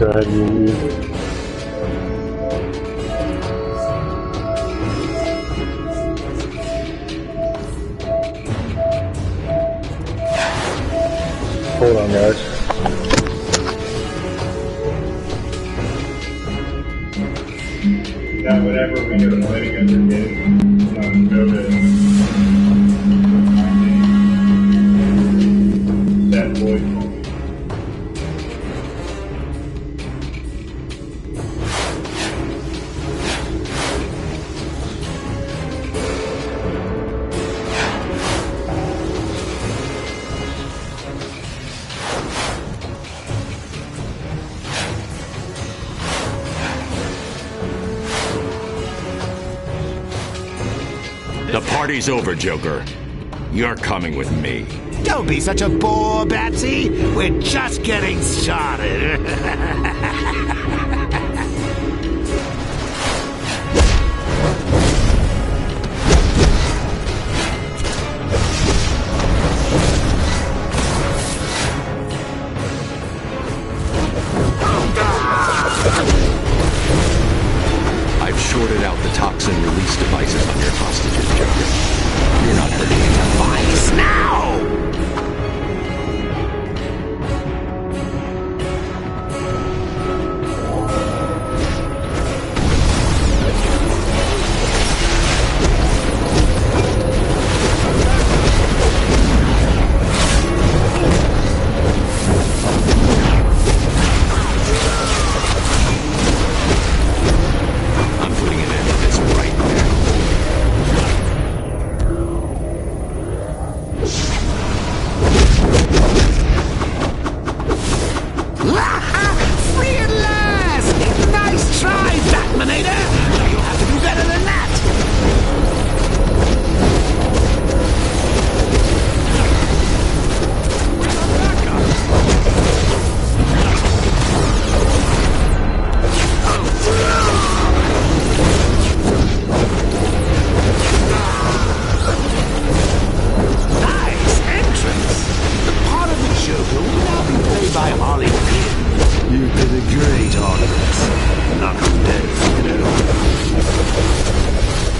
Go ahead, you. Hold on, guys. Yeah, whenever we go to play together, go to that voice. The party's over, Joker. You're coming with me. Don't be such a bore, Batsy. We're just getting started. I've shorted out the toxin release devices on your hostages, Joker. You're not hurting anyone. Device now! I'm putting an end to this right now. Free at last! Nice try, Batmanator! Now you'll have to do better than that! Nice entrance! The part of the Joker will now be played by Harley Quinn. You did a great audience. Knock 'em dead, you know.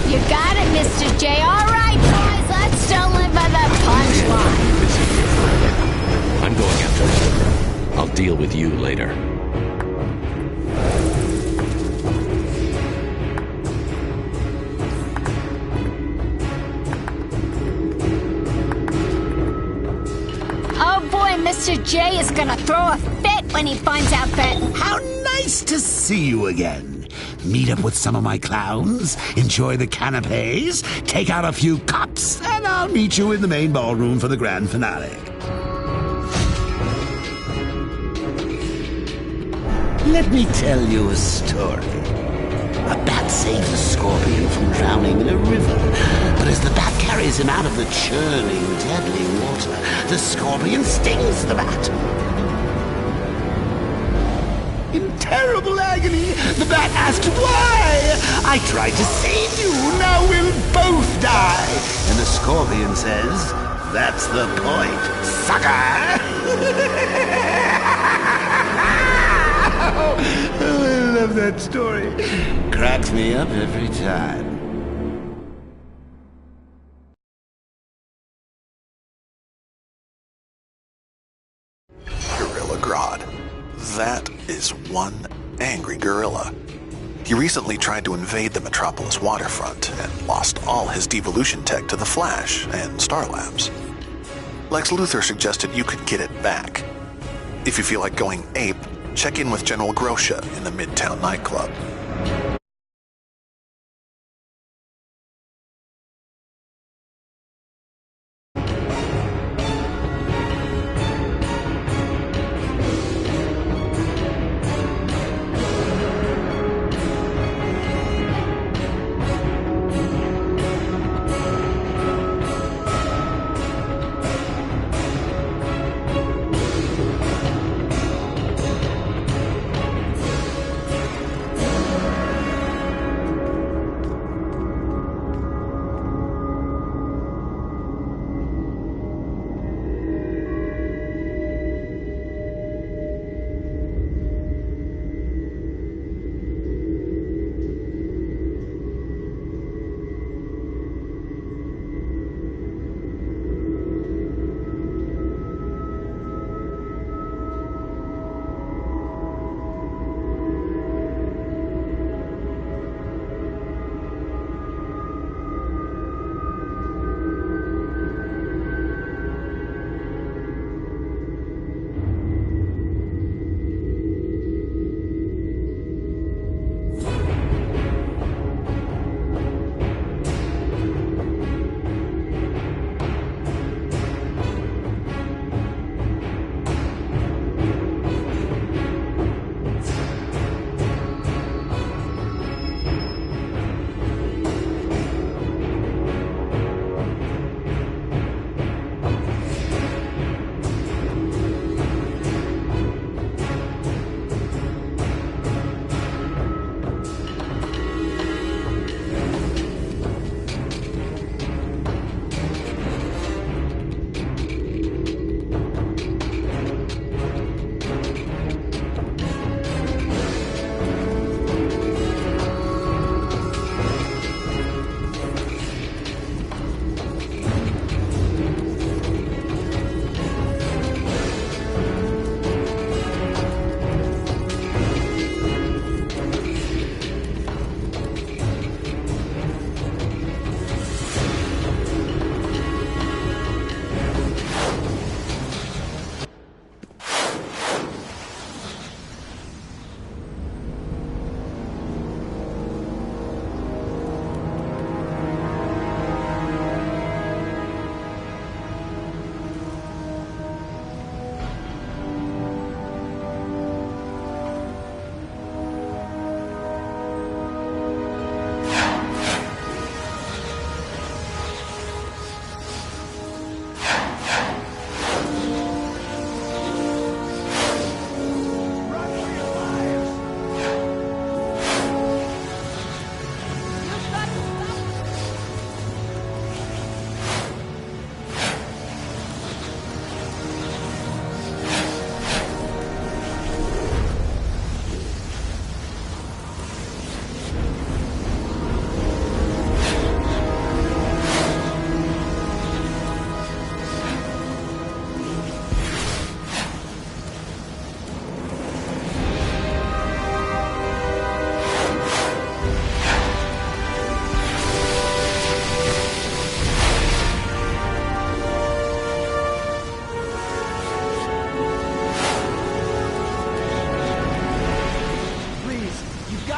You got it, Mr. J. All right, boys, let's deliver the punchline. Busy here forever. I'm going after the Joker. I'll deal with you later. Oh boy, Mr. J is gonna throw a fit when he finds out that... How nice to see you again. Meet up with some of my clowns, enjoy the canapes, take out a few cups, and I'll meet you in the main ballroom for the grand finale. Let me tell you a story. A bat saves a scorpion from drowning in a river, but as the bat carries him out of the churning, deadly water, the scorpion stings the bat. In terrible agony, the bat asked why. I tried to save you, now we'll both die. And the scorpion says, that's the point, sucker. Oh, I love that story. Cracks me up every time. Gorilla Grodd. That is one angry gorilla. He recently tried to invade the Metropolis waterfront and lost all his devolution tech to the Flash and Star Labs. Lex Luthor suggested you could get it back. If you feel like going ape, check in with General Grosha in the Midtown nightclub.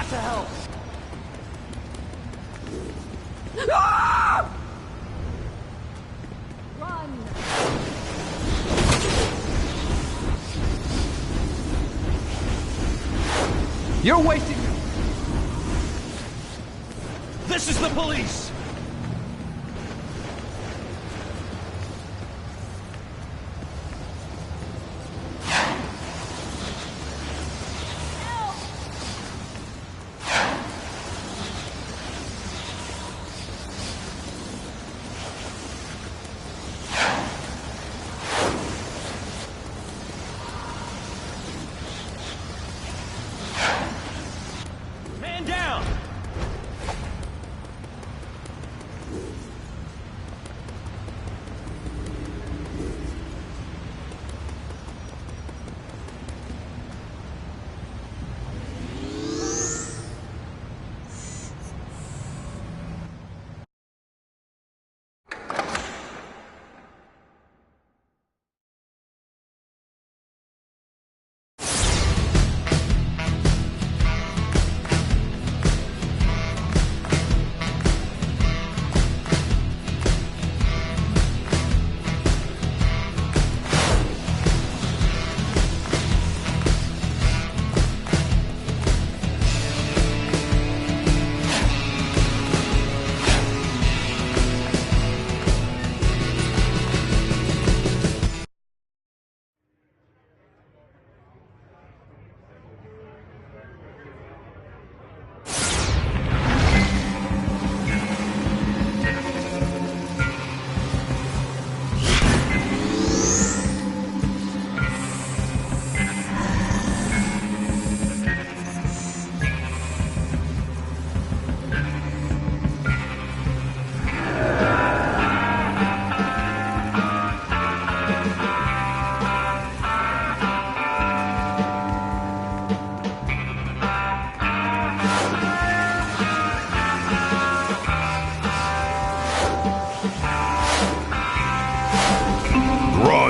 got to help! Run! You're wasting... This is the police! Man down!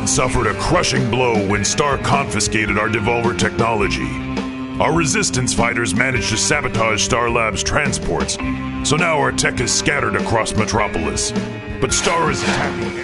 Suffered a crushing blow when Star confiscated our Devolver technology. Our resistance fighters managed to sabotage Star Labs' transports, so now our tech is scattered across Metropolis. But Star is attacking it.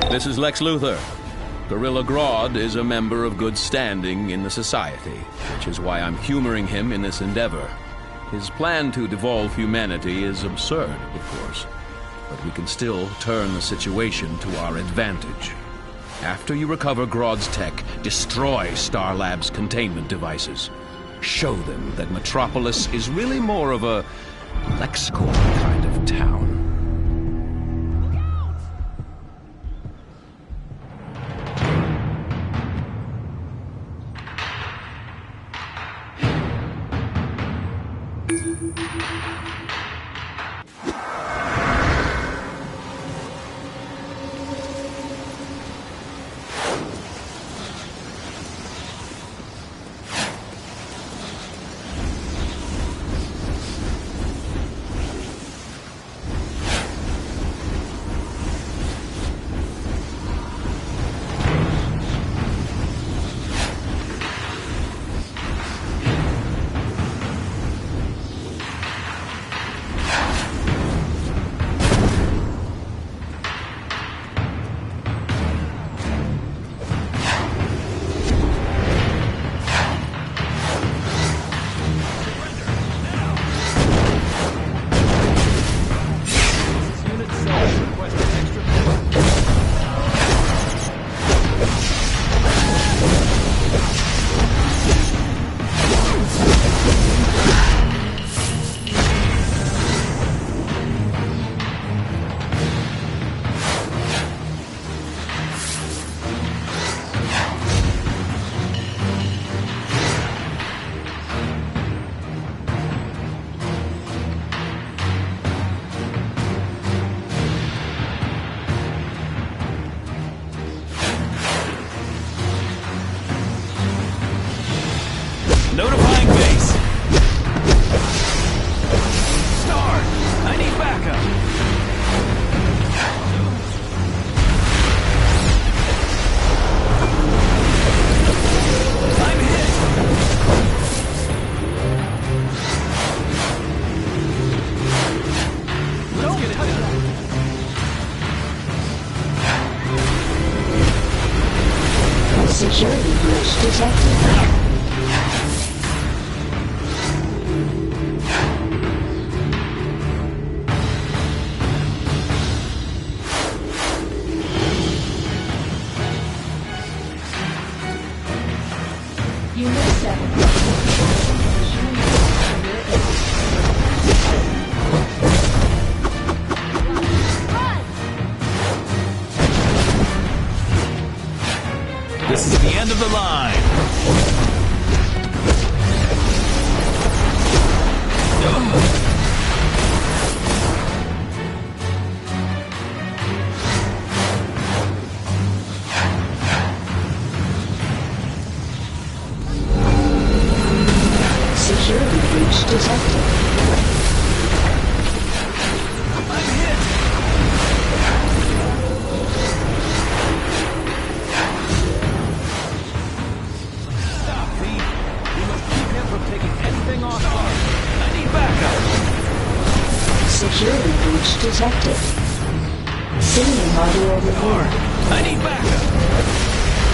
This is Lex Luthor. Gorilla Grodd is a member of good standing in the society, which is why I'm humoring him in this endeavor. His plan to devolve humanity is absurd, of course, but we can still turn the situation to our advantage. After you recover Grodd's tech, destroy Star Labs' containment devices. Show them that Metropolis is really more of a LexCorp kind of town. Security breach detected. Unit 7. This is the end of the line. Security breach detected. I'm hit. Stop, Pete. We must keep him from taking anything off guard. I need backup. Security breach detected. Signal module removed. I need backup.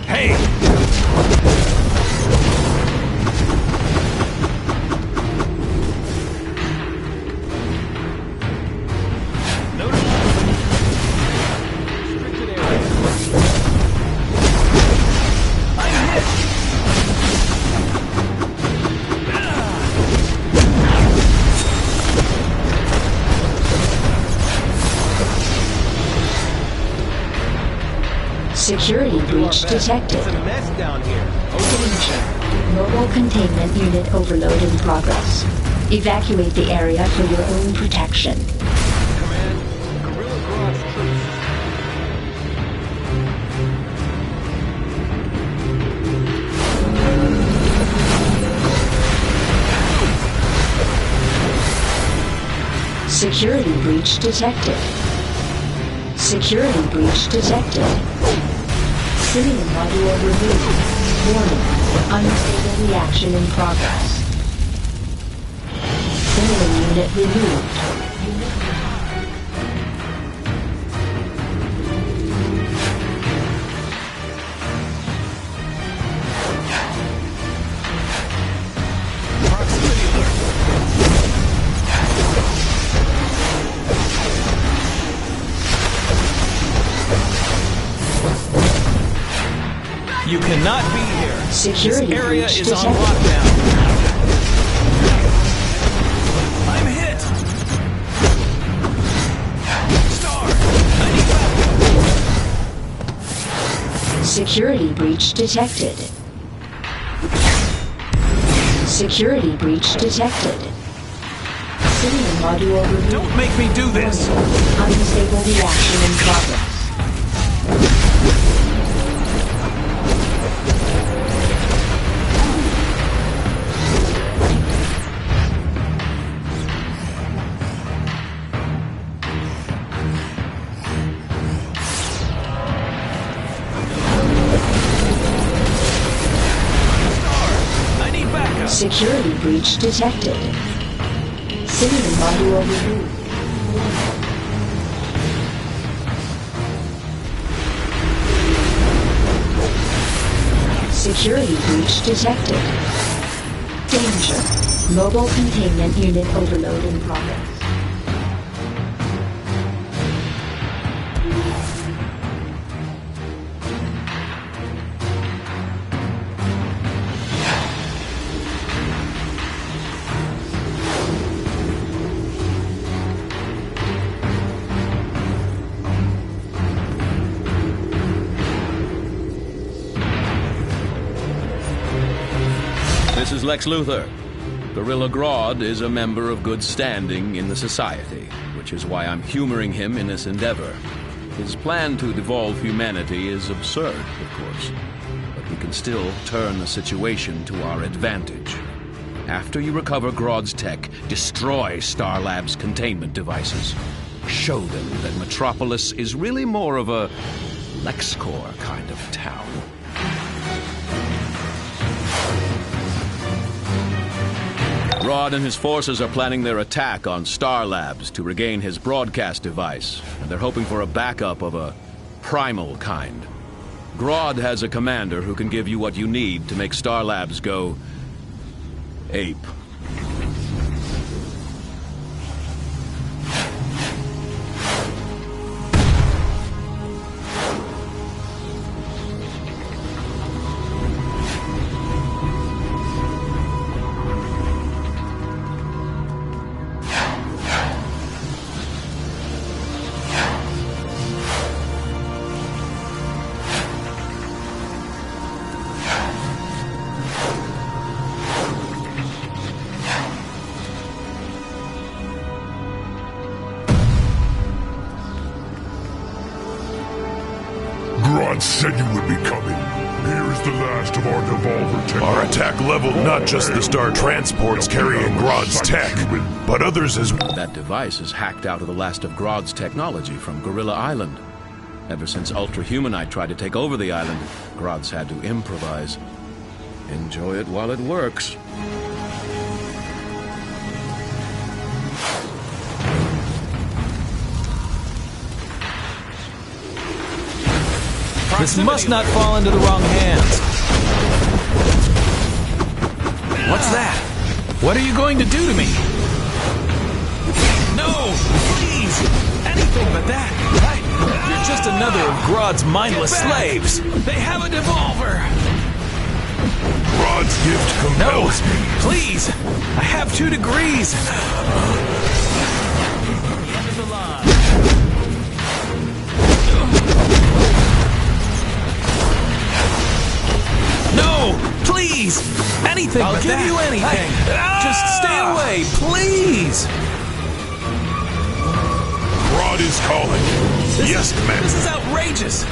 Hey! Notice restricted area. I'm hit! Security breach detected. It's a mess down here. Danger. Mobile containment unit overload in progress. Evacuate the area for your own protection. Command, Gorilla Grodd's troops. Security breach detected. Security breach detected. Signal module removed. Warning. Unstable reaction in progress. Signal unit removed. Proximity alert. You cannot be here. Security This area breach is on detected. lockdown. I'm hit. Star, I need backup. Security breach detected. Security breach detected. Signal module removed. Don't make me do this. Unstable reaction in progress. I need backup. Security breach detected. Signal module removed. Security breach detected. Danger. Mobile containment unit overload in progress. This is Lex Luthor. Gorilla Grodd is a member of good standing in the society, which is why I'm humoring him in this endeavor. His plan to devolve humanity is absurd, of course, but we can still turn the situation to our advantage. After you recover Grodd's tech, destroy Star Labs' containment devices. Show them that Metropolis is really more of a LexCorp kind of town. Grodd and his forces are planning their attack on Star Labs to regain his broadcast device, and they're hoping for a backup of a primal kind. Grodd has a commander who can give you what you need to make Star Labs go ape. Grodd said you would be coming. Here is the last of our devolver technology. Our attack leveled not just the star transports carrying Grodd's tech, but others as well. That device is hacked out of the last of Grodd's technology from Gorilla Island. Ever since Ultra Humanite tried to take over the island, Grodd's had to improvise. Enjoy it while it works. This must not fall into the wrong hands. What's that? What are you going to do to me? No! Please! Anything but that! You're just another of Grodd's mindless slaves! They have a devolver! Grodd's gift compels me. Please! I have 2 degrees! The end of the line. No! Please! Anything but that! I'll give you anything! Just stay away, please! Grodd is calling. Yes, Commander. This is outrageous!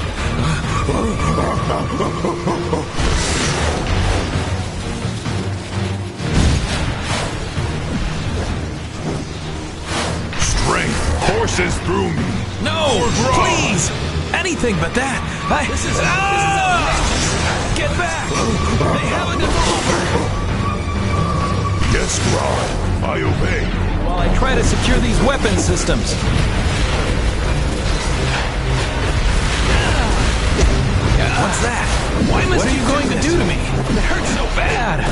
Strength courses through me. No! Please! Anything but that! This is outrageous! Get back! They have a devolver! Yes, Grodd. I obey. While I try to secure these weapon systems. What's that? What are you going to do to me? It hurts so bad!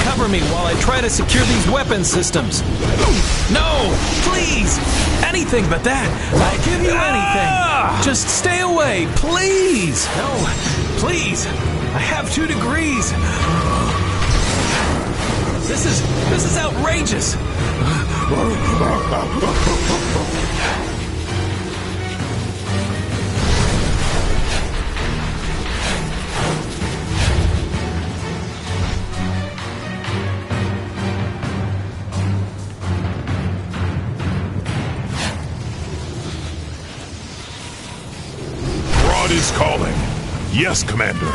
Cover me while I try to secure these weapon systems. No! Please! Anything but that! I'll give you anything! Just stay away, please! No, please! I have 2 degrees! This is outrageous! Is calling. Yes, Commander.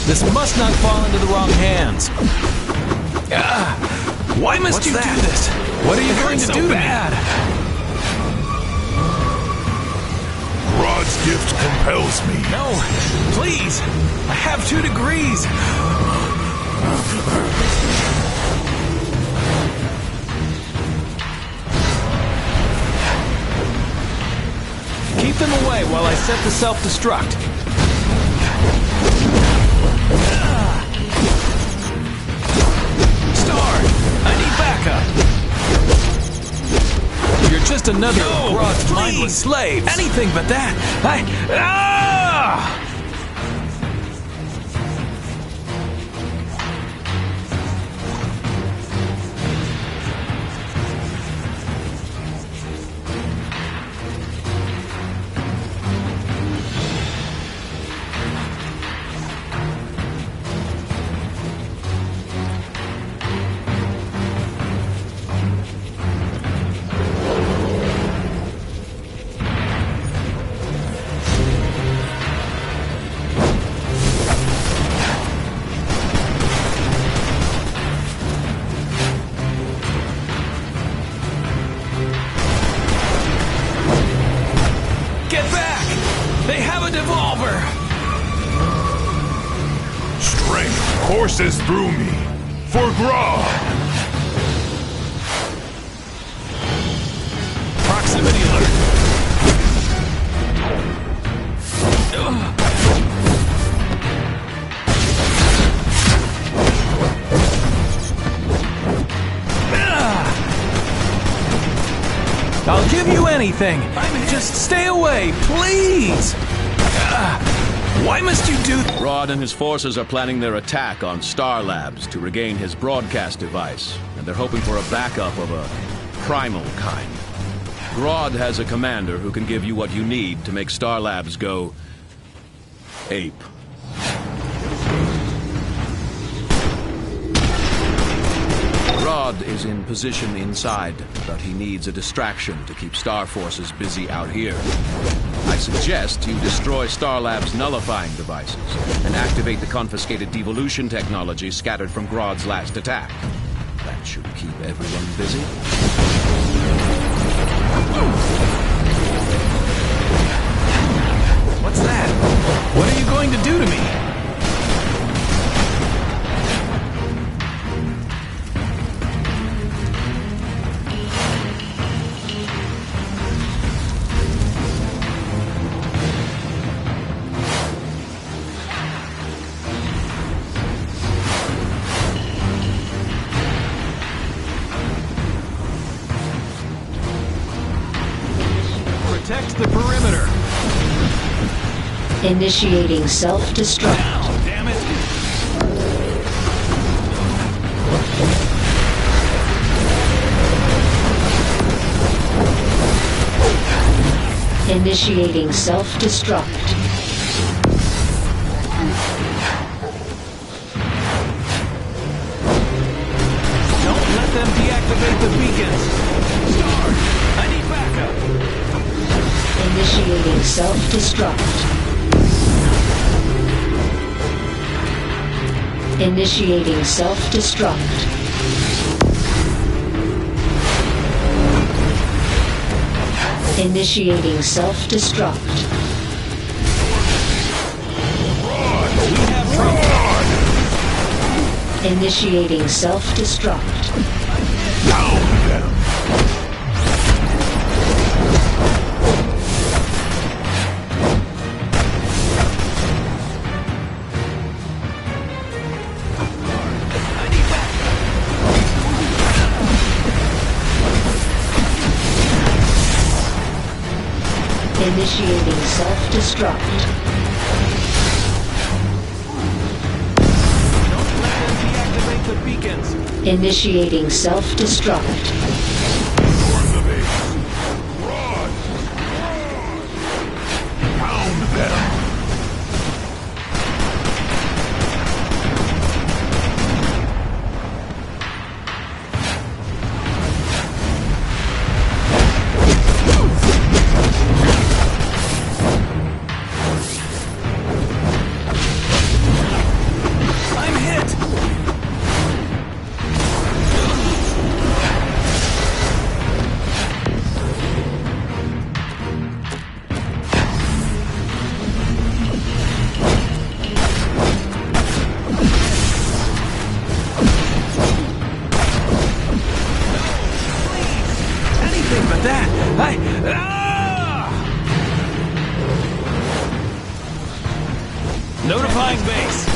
This must not fall into the wrong hands. Why must you do this? What are you going to do to me? Grodd's gift compels me. No, please. I have 2 degrees. Keep them away while I set the self-destruct. Star, I need backup. You're just another of Grodd's mindless slaves. Anything but that. Get back! They have a devolver! Strength courses through me. For Grodd! Proximity alert. I'll give you anything. Just stay away, please. Why must you do... Grodd and his forces are planning their attack on Star Labs to regain his broadcast device, and they're hoping for a backup of a primal kind. Grodd has a commander who can give you what you need to make Star Labs go ape. Grodd is in position inside, but he needs a distraction to keep Star Forces busy out here. I suggest you destroy Star Labs' nullifying devices and activate the confiscated devolution technology scattered from Grodd's last attack. That should keep everyone busy. What's that? What are you going to do to me? Protect the perimeter. Initiating self-destruct. Damn it. Initiating self-destruct. Don't let them deactivate the beacons. Star, I need backup. Initiating self-destruct. Initiating self-destruct. Initiating self-destruct. We have trouble. Initiating self-destruct. Down them! Initiating self-destruct. Don't let them deactivate the beacons. Initiating self-destruct. Storm the base! Grodd! Pound them! I'm hit. Anything but that. Notifying base.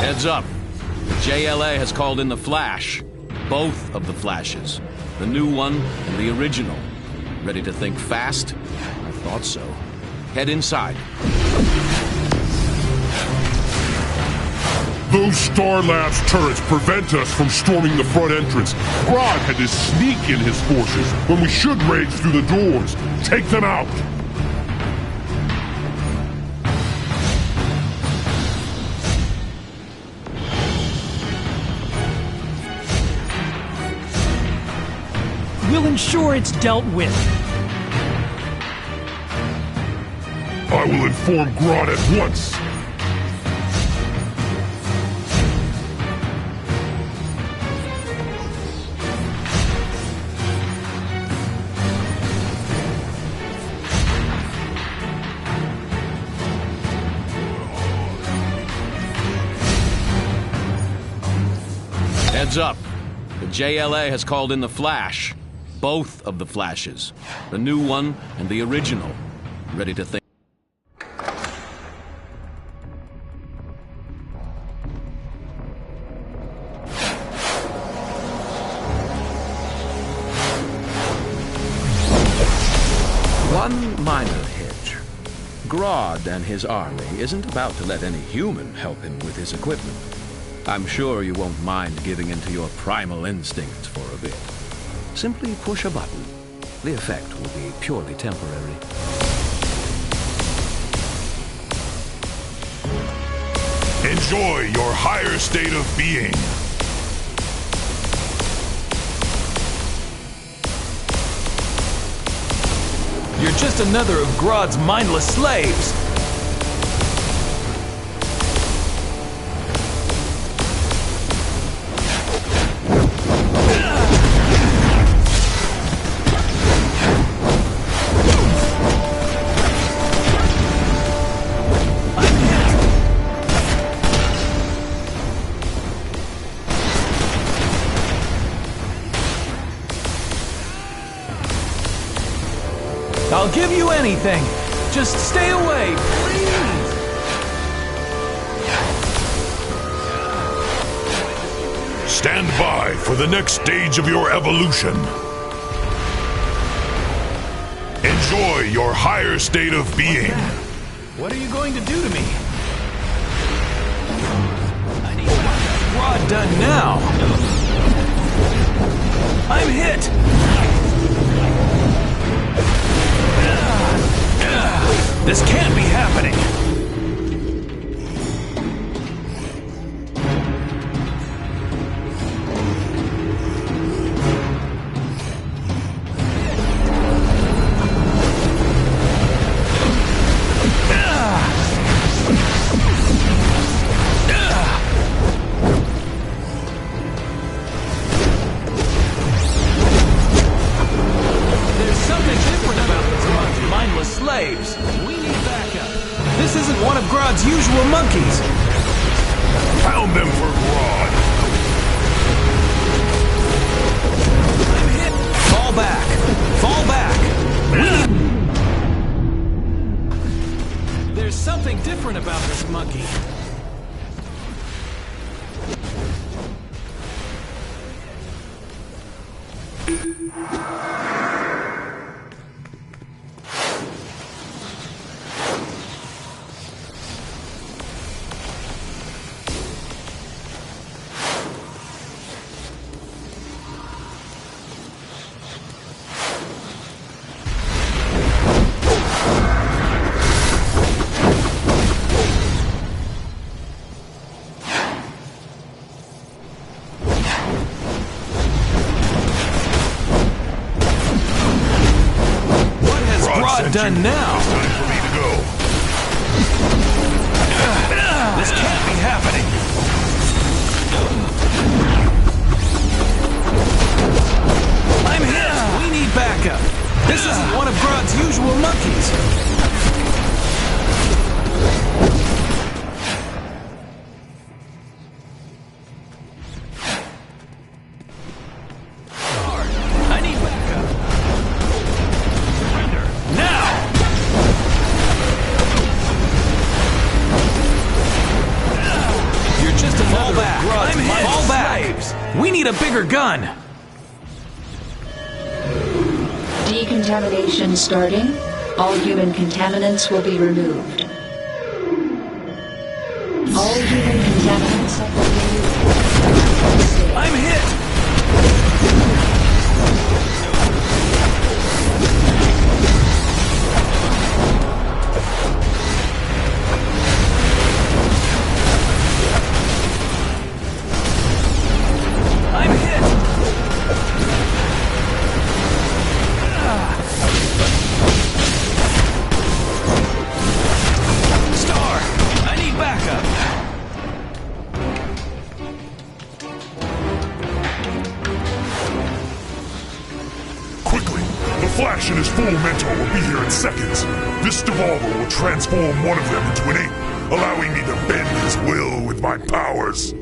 Heads up. The JLA has called in the Flash. Both of the Flashes. The new one and the original. Ready to think fast? I thought so. Head inside. Those Star Labs turrets prevent us from storming the front entrance. Grodd had to sneak in his forces when we should raid through the doors. Take them out! We'll ensure it's dealt with. I will inform Grodd at once. Heads up. The JLA has called in the Flash. Both of the Flashes. The new one and the original. Ready to think. One minor hitch. Grodd and his army isn't about to let any human help him with his equipment. I'm sure you won't mind giving in to your primal instincts for a bit. Simply push a button. The effect will be purely temporary. Enjoy your higher state of being. You're just another of Grodd's mindless slaves. I'll give you anything. Just stay away, please. Stand by for the next stage of your evolution. Enjoy your higher state of being. What are you going to do to me? I need Grodd done now. I'm hit. This can't be happening! There's something different about these mindless slaves. We need backup. This isn't one of Grodd's usual monkeys. Pound them for Grodd. I'm hit. Fall back. Fall back. There's something different about this monkey. Done now. It's time for me to go. This can't be happening. I'm hit. We need backup. This isn't one of Grodd's usual monkeys. I need backup. Surrender. Now! You're just a fall back. I'm hit. Fall back. We need a bigger gun. Decontamination starting. All human contaminants will be removed. All human contaminants have been removed. I'm hit. Flash and his full mentor will be here in seconds. This devolver will transform one of them into an ape, allowing me to bend his will with my powers.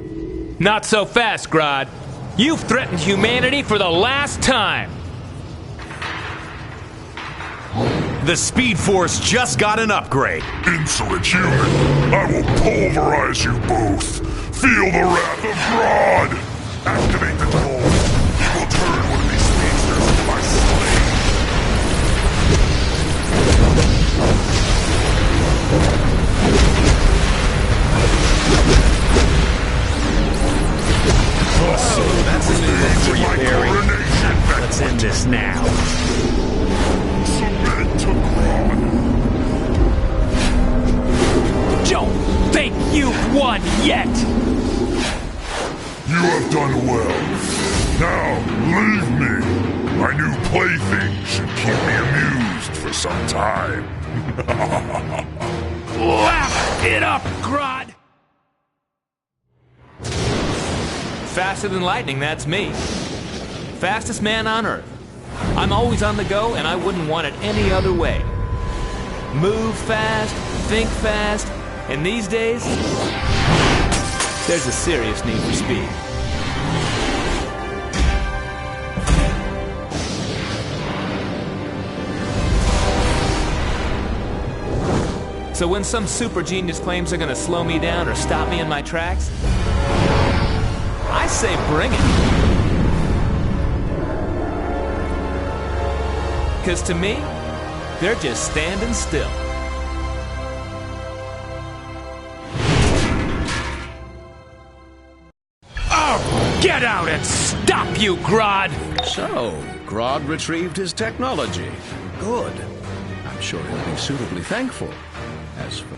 Not so fast, Grodd. You've threatened humanity for the last time. The Speed Force just got an upgrade. Insolent human, I will pulverize you both. Feel the wrath of Grodd. Activate the devolver. He will turn one of these speedsters into my slave. So that's a new one for you, Barry. Let's end this now. Submit to Grodd. Don't think you've won yet! You have done well. Now, leave me. My new plaything should keep me amused for some time. Laugh it up, Grodd! Faster than lightning, that's me. Fastest man on Earth. I'm always on the go, and I wouldn't want it any other way. Move fast, think fast, and these days, there's a serious need for speed. So when some super genius claims they're gonna slow me down or stop me in my tracks, I say bring it. 'Cause to me, they're just standing still. Oh, get out and stop you, Grodd! So, Grodd retrieved his technology. Good. I'm sure he'll be suitably thankful. As for...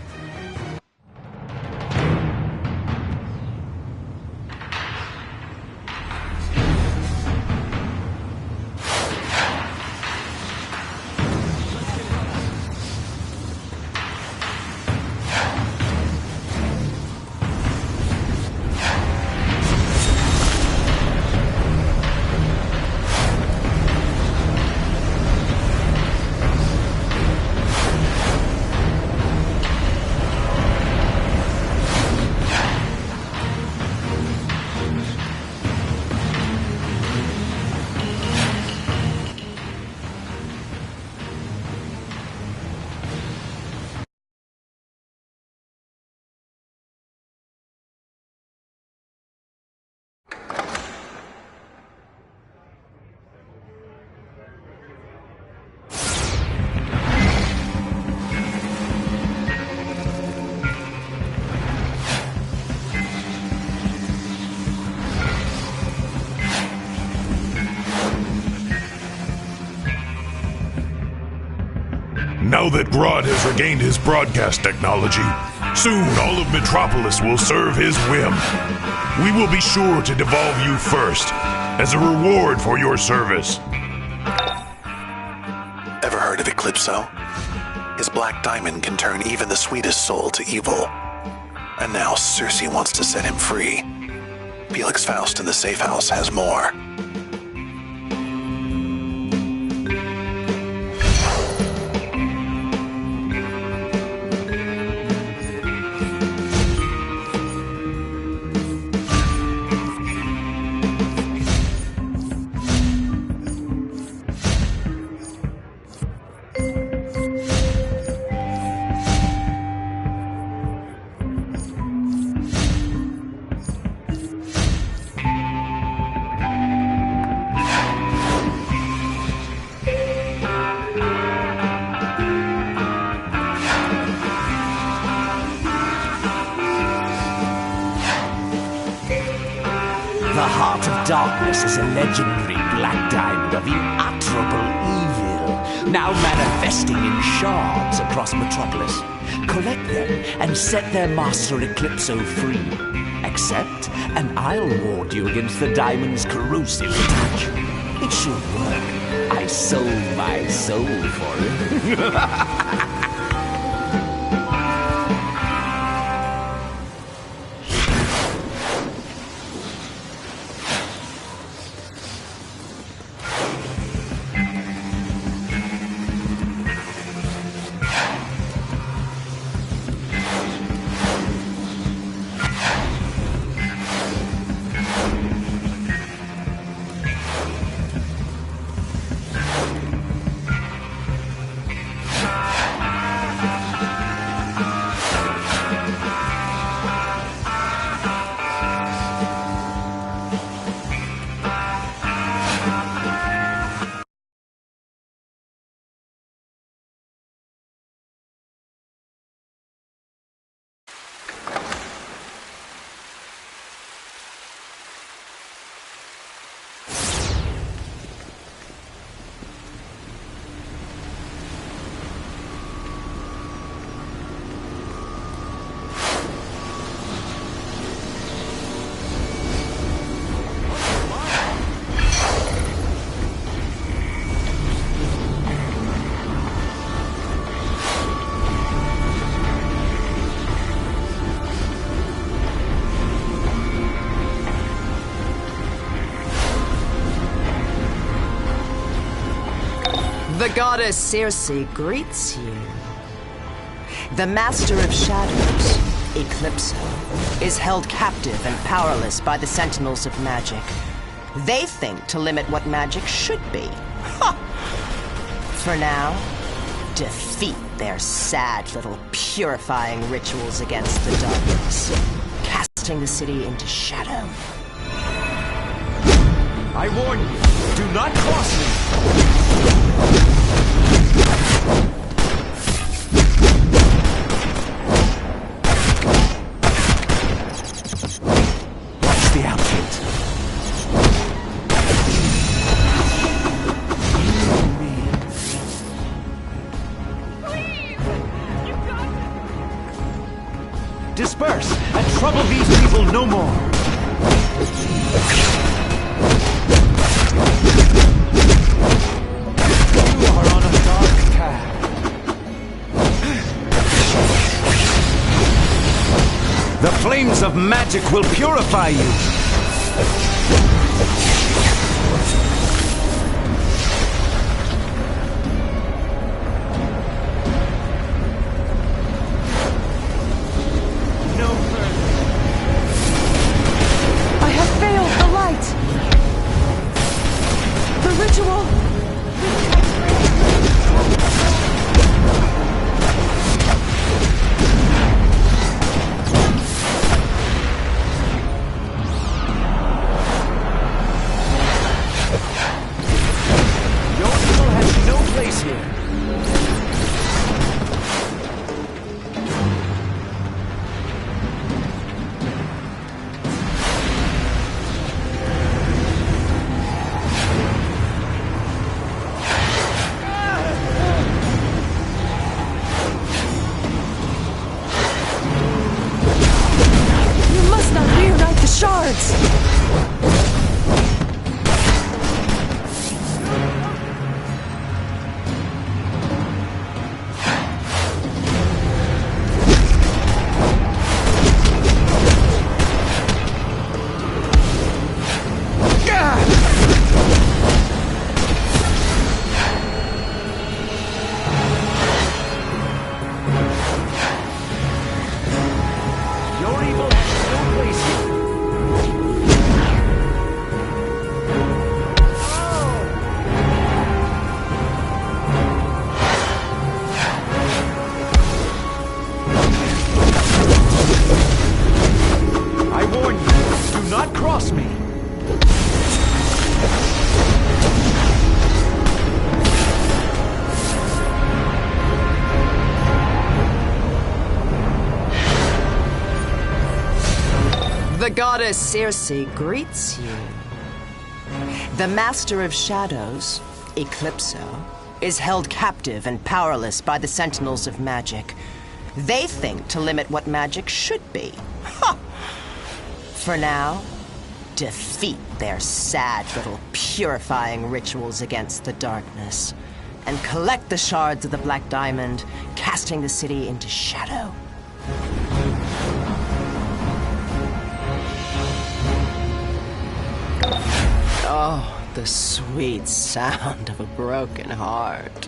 Now that Grodd has regained his broadcast technology, soon all of Metropolis will serve his whim. We will be sure to devolve you first, as a reward for your service. Ever heard of Eclipso? His black diamond can turn even the sweetest soul to evil. And now Circe wants to set him free. Felix Faust in the safe house has more. The Heart of Darkness is a legendary black diamond of unutterable evil, now manifesting in shards across Metropolis. Collect them and set their master Eclipso free. Accept, and I'll ward you against the diamond's corrosive touch. It should work. I sold my soul for it. The goddess Circe greets you. The Master of Shadows, Eclipso, is held captive and powerless by the Sentinels of Magic. They think to limit what magic should be. Ha! For now, defeat their sad little purifying rituals against the darkness, casting the city into shadow. I warn you, do not cross me! Watch the outfit. Disperse and trouble these people no more. You are on a dark path. The flames of magic will purify you. The goddess Circe greets you. The Master of Shadows, Eclipso, is held captive and powerless by the Sentinels of Magic. They think to limit what magic should be. Ha! For now, defeat their sad little purifying rituals against the darkness, and collect the shards of the Black Diamond, casting the city into shadow. Oh, the sweet sound of a broken heart.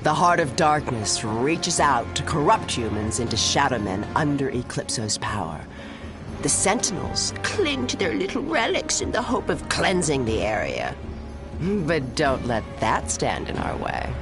The heart of darkness reaches out to corrupt humans into shadow men under Eclipso's power. The Sentinels cling to their little relics in the hope of cleansing the area. But don't let that stand in our way.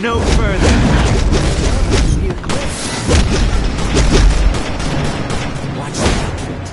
No further. Watch the outfit.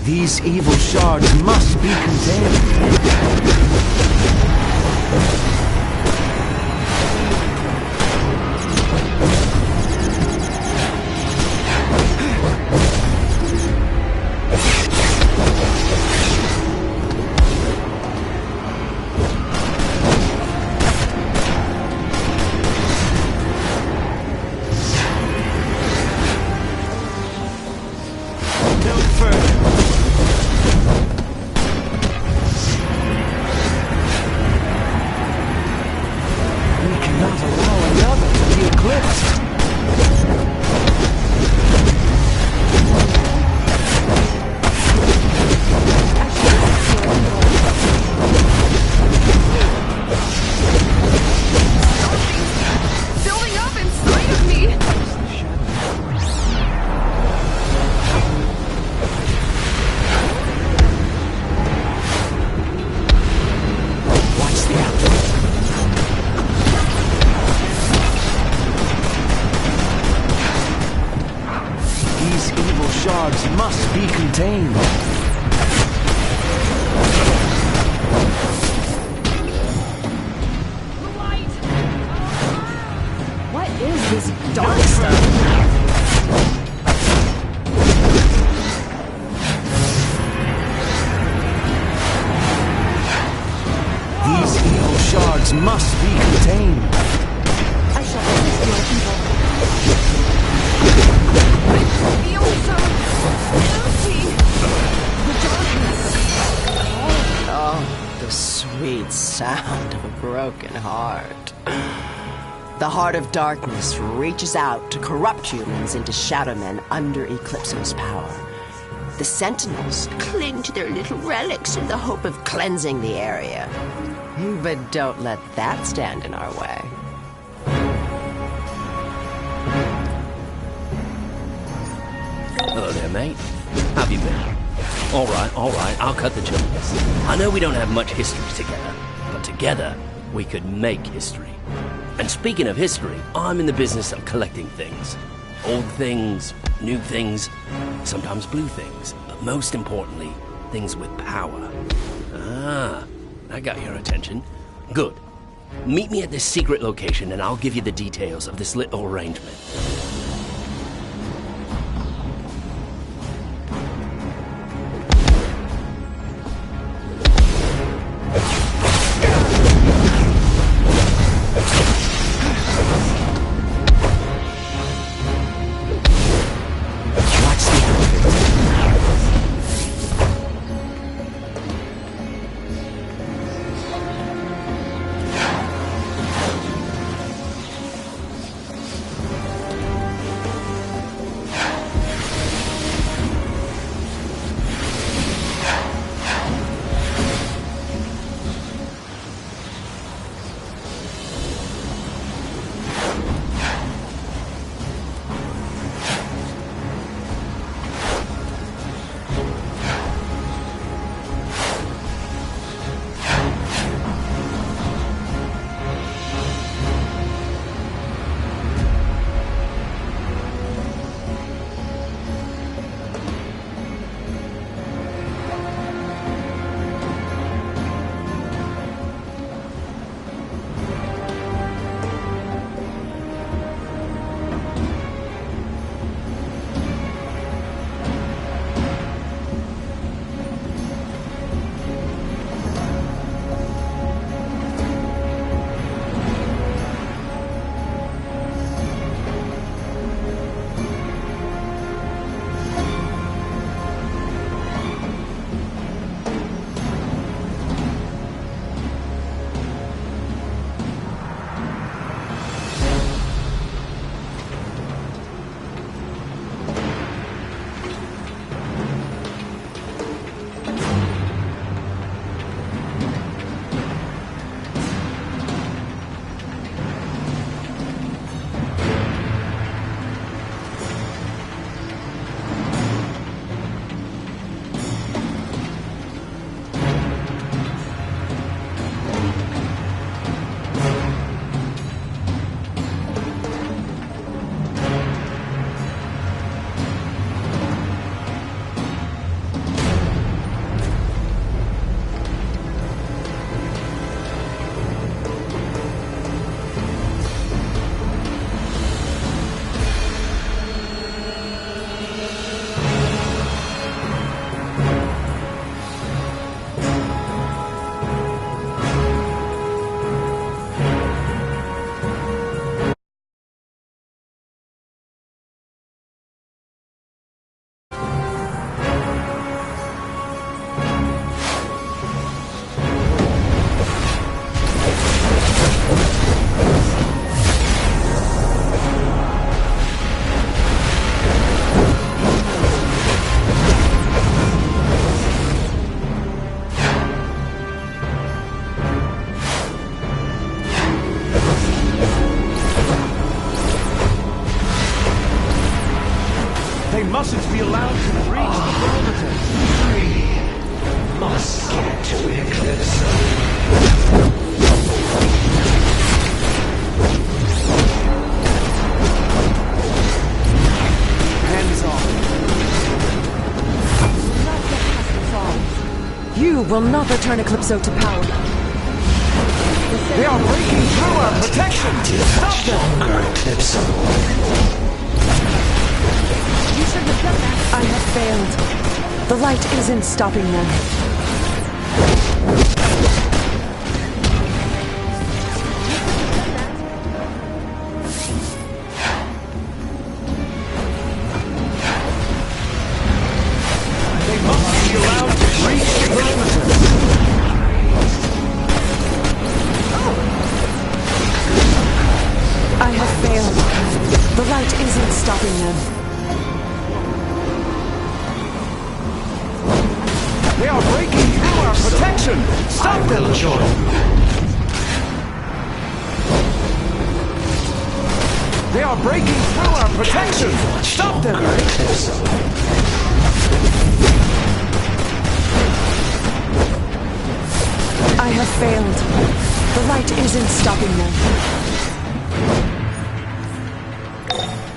These evil shards must be contained. Shards must be contained. What is this dark stuff? These evil shards must be contained. I shall resist your evil. Oh, the sweet sound of a broken heart. The heart of darkness reaches out to corrupt humans into shadow men under Eclipso's power. The Sentinels cling to their little relics in the hope of cleansing the area. But don't let that stand in our way. Hello there, mate. How have you been? All right, I'll cut the charges. I know we don't have much history together, but together we could make history. And speaking of history, I'm in the business of collecting things. Old things, new things, sometimes blue things, but most importantly, things with power. Ah, I got your attention. Good. Meet me at this secret location and I'll give you the details of this little arrangement. mustn't be allowed to reach the barometer. Must get to Eclipse. Hands off. You will not return Eclipso to power. They are breaking through our protection! Stop them! Eclipso. You shouldn't have done that. I have failed. The light isn't stopping them. They must be allowed to reach the perimeter. I have failed. The light isn't stopping them. They are breaking through our protection! Stop them! They are breaking through our protection! Stop them! I have failed. The light isn't stopping them.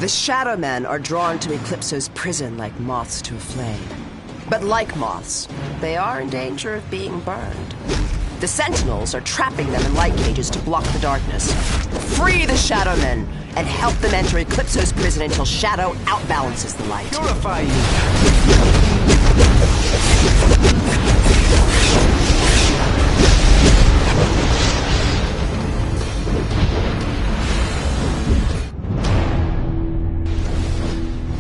The Shadow Men are drawn to Eclipso's prison like moths to a flame. But like moths, they are in danger of being burned. The Sentinels are trapping them in light cages to block the darkness. Free the Shadow Men and help them enter Eclipso's prison until Shadow outbalances the light. Purify you!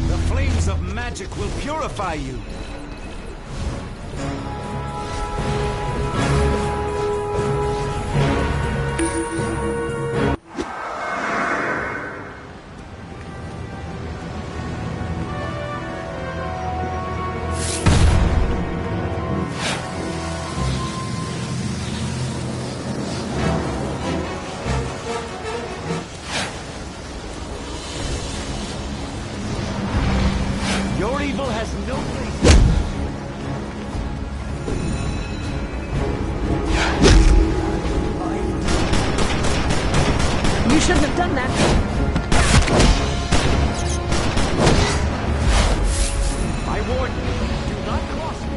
The flames of magic will purify you! Your evil has no place. You shouldn't have done that. I warn you, do not cross me.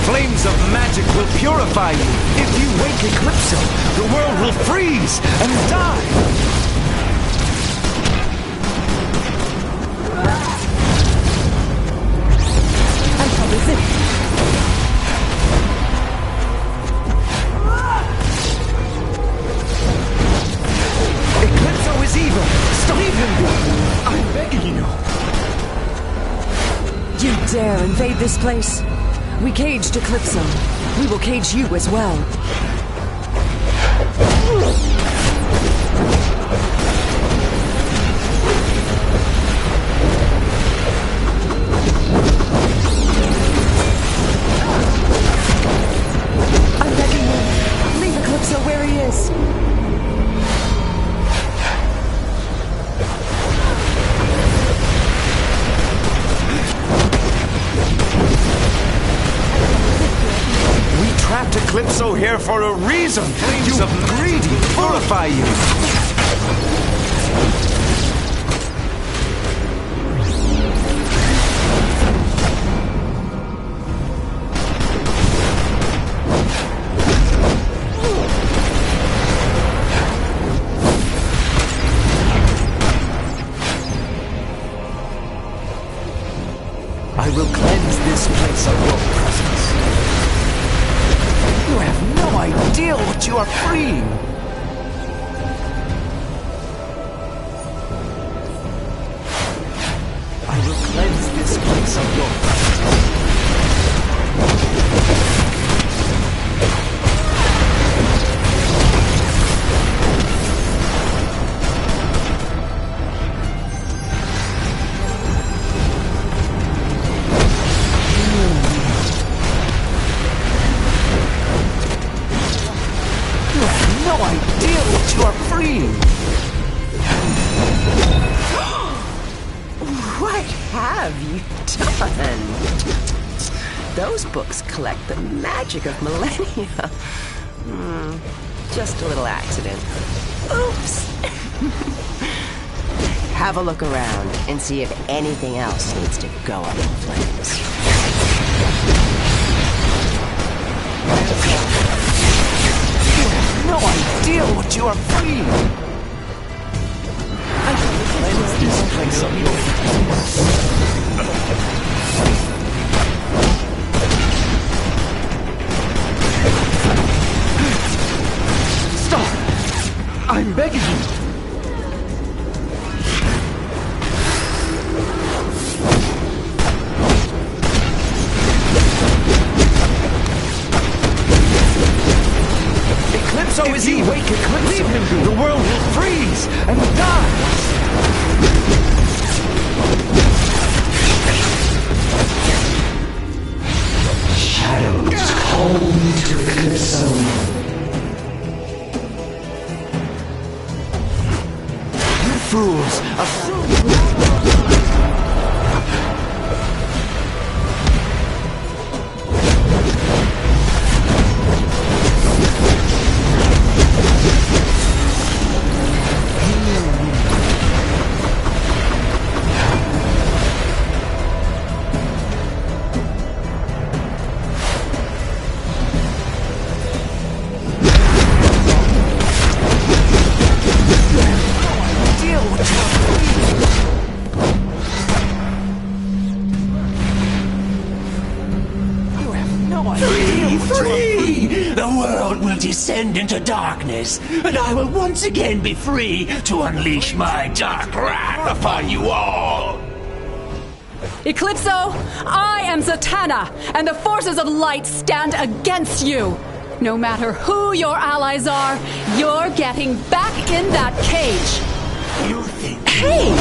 Flames of magic will purify you. If you wake Eclipso, the world will freeze and die. I'm probably sick. Eclipso is evil. Stop him! I'm begging you. You dare invade this place? We caged Eclipso. We will cage you as well. I'm begging you. Leave Eclipso where he is. Trapped Eclipso here for a reason. Flames of greedy purify you. this place of your presence. You have no idea what you are freeing. I will cleanse this place of your presence. Those books collect the magic of millennia. Just a little accident. Oops! Have a look around and see if anything else needs to go up in flames. You have no idea what you are freeing. I will cleanse this place of your presence. I'm begging you! Eclipso is evil! Wake Eclipso! Leave him be! The world will freeze and die! Shadows call me to Eclipso. Fools! Descend into darkness, and I will once again be free to unleash my dark wrath upon you all. Eclipso, I am Zatanna, and the forces of light stand against you. No matter who your allies are, you're getting back in that cage. You think? Hey!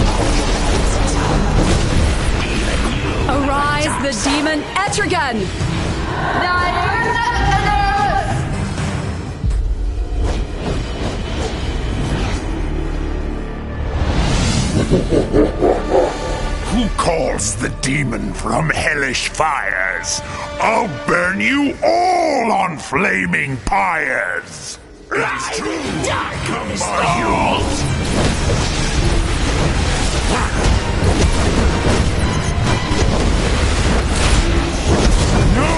Arise, the demon Etrigan! Who calls the demon from hellish fires? I'll burn you all on flaming pyres! It is true! Come by you! No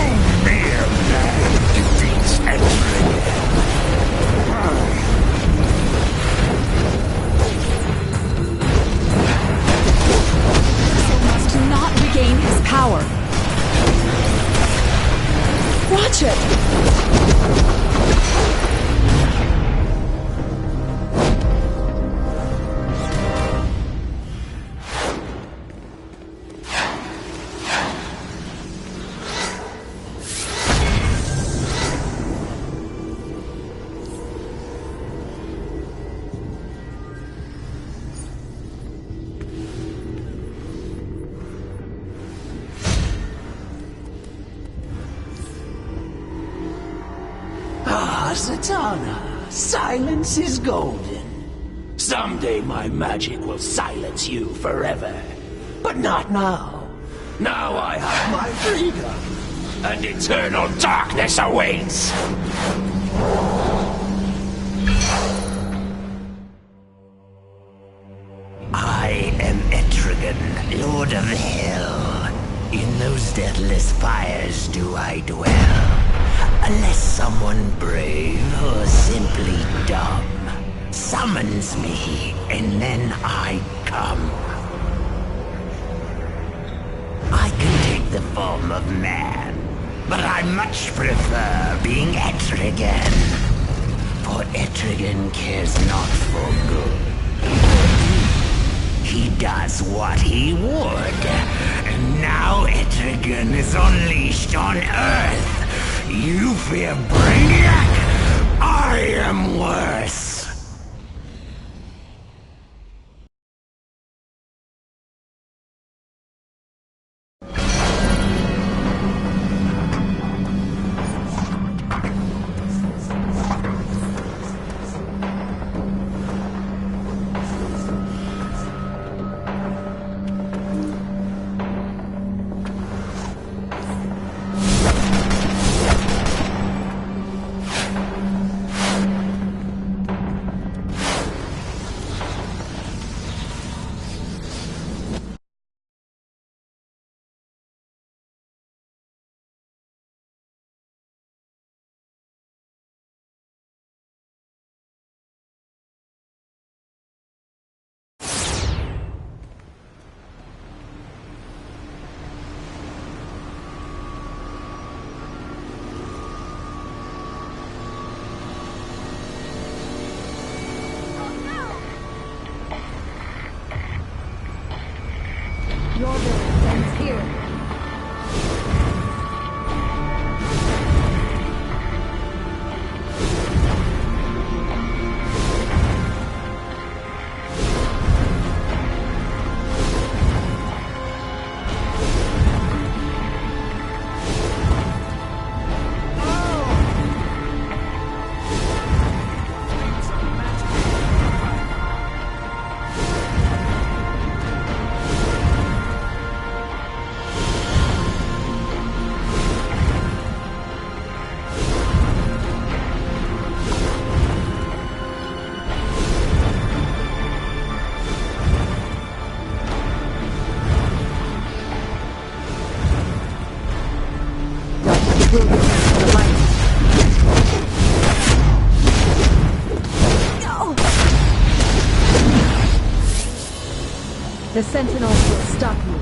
mere man defeats Etrigan. Not regain his power. Watch it! Zatanna, silence is golden. Someday my magic will silence you forever. But not now. Now I have my freedom, and eternal darkness awaits. I am Etrigan, Lord of Hell. In those deathless fires do I dwell. Unless someone brave or simply dumb summons me, and then I come. I can take the form of man. But I much prefer being Etrigan. For Etrigan cares not for good. He does what he would. And now Etrigan is unleashed on Earth. You fear Brainiac? I am worse. Your building ends here. The Sentinels will stop you.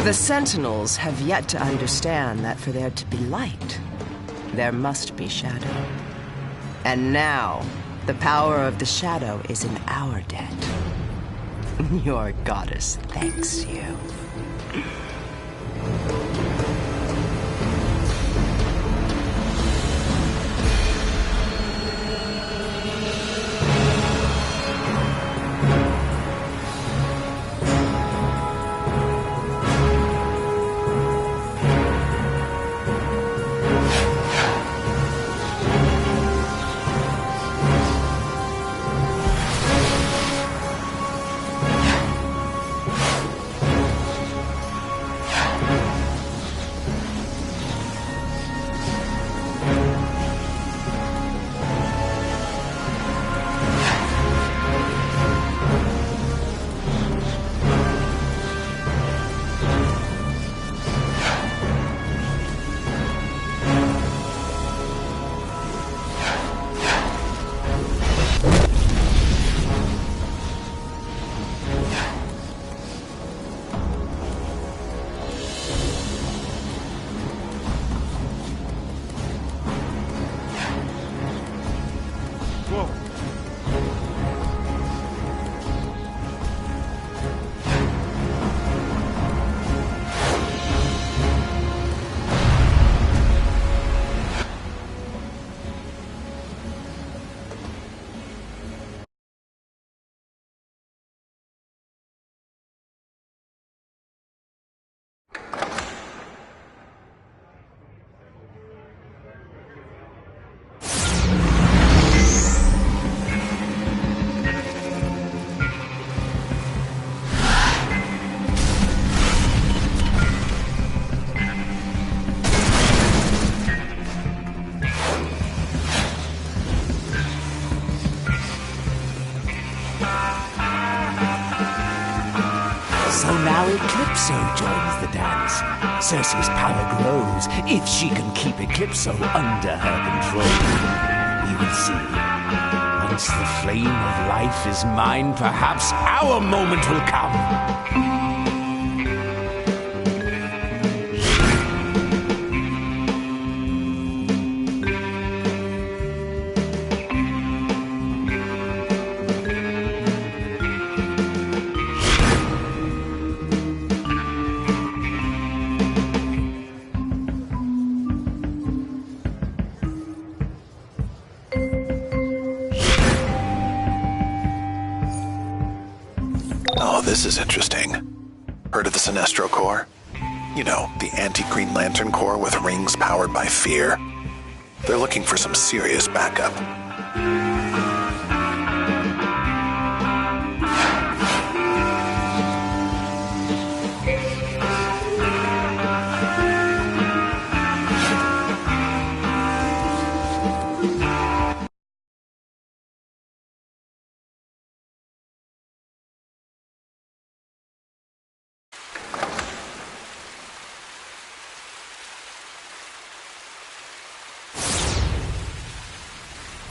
The Sentinels have yet to understand that for there to be light, there must be shadow. And now, the power of the shadow is in our debt. Your goddess thanks you. Eclipso joins the dance. Cersei's power grows if she can keep Eclipso under her control. We will see. Once the flame of life is mine, perhaps our moment will come. This is interesting. Heard of the Sinestro Corps? You know, the anti-Green Lantern Corps with rings powered by fear. They're looking for some serious backup.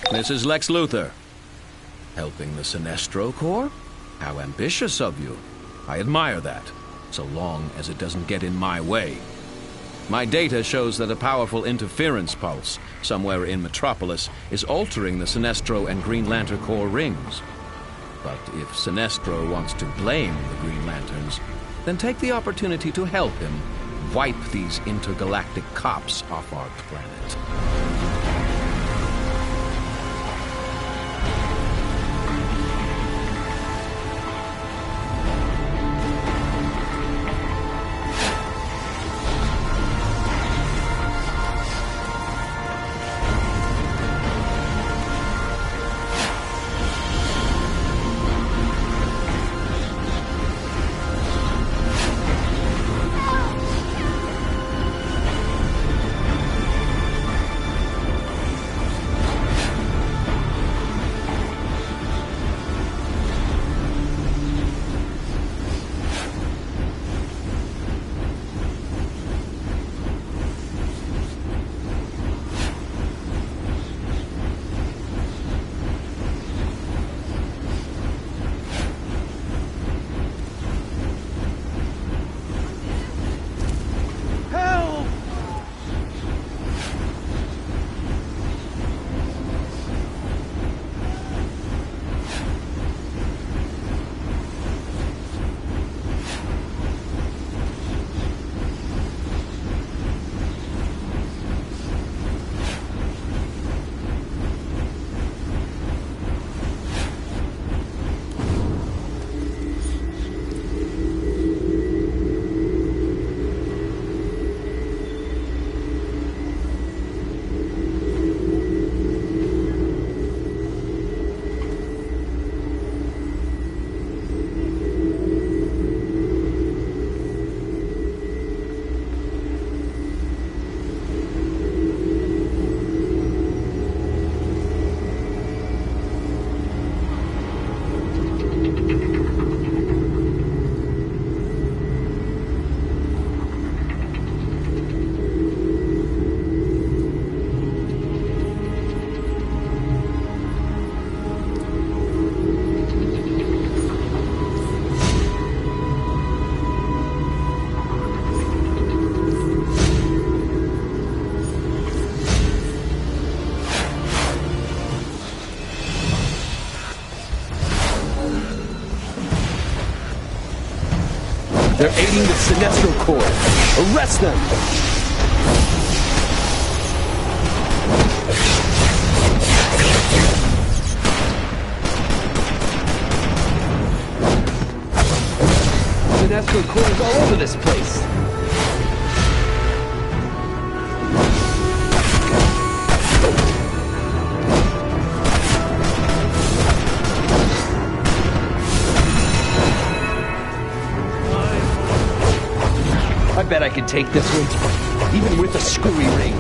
This is Lex Luthor. Helping the Sinestro Corps? How ambitious of you. I admire that. so long as it doesn't get in my way. My data shows that a powerful interference pulse somewhere in Metropolis is altering the Sinestro and Green Lantern Corps rings. But if Sinestro wants to blame the Green Lanterns, then take the opportunity to help him wipe these intergalactic cops off our planet. They're aiding the Sinestro Corps. Arrest them! Sinestro Corps is all over this place. I bet I could take this one, even with a screwy ring.